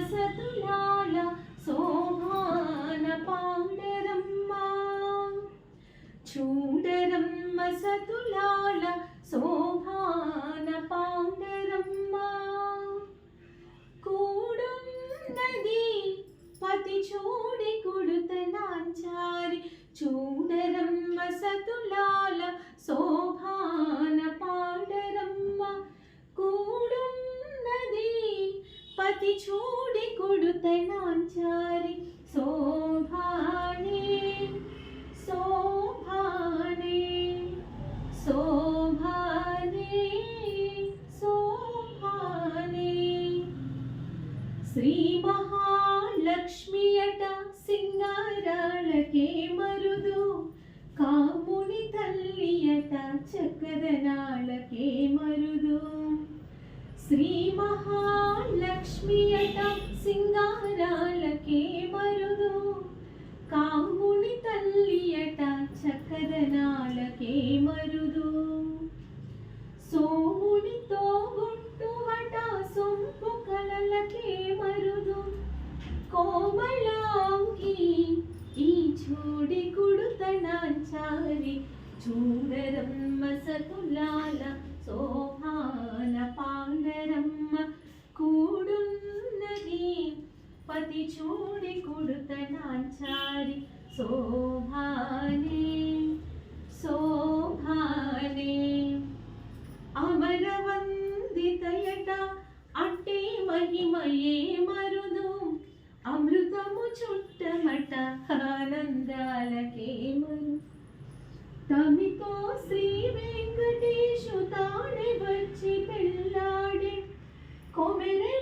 సతులాల శోభాన పాండరమ్మ చూడరమ్మ సతులాల శోభాన పాండరమ్మ కూడున్నది పతి చూడి కుడుతనాంచారి చూడరమ్మ సతులాల శోభాన పాండరమ్మ కూడున్నది పతి చూడి కుడుతనాంచారి శోభానే శోభానే శోభానే శోభానే శ్రీ మహాలక్ష్మియట సింగారాలకే మరుదు కాముని తల్లియట చక్కదనాలకే మరుదు శ్రీ మహాలక్ష్మియట సింగారాలకే మరుదు కాముని తల్లియట చక్కదనాలకే మరుదు సోమునితో గుట్టువట సొంపు కలలకే మరుదు కోమలాంగి ఈ చూడి కుడుతనాంచారి చూడరమ్మ సతులాల శోభాన పాండరమ్మ కూడున్నది పతి చూడి కుడుతనాంచారి శోభానే శోభానే అమరవందితయట అట్టే మహిమయే మరుదు అమృతము చుట్టమట ఆనందాలకే మరు తమితో శ్రీ వెంకటేశు తాడే వచ్చి పెళ్ళాడే కొమెరే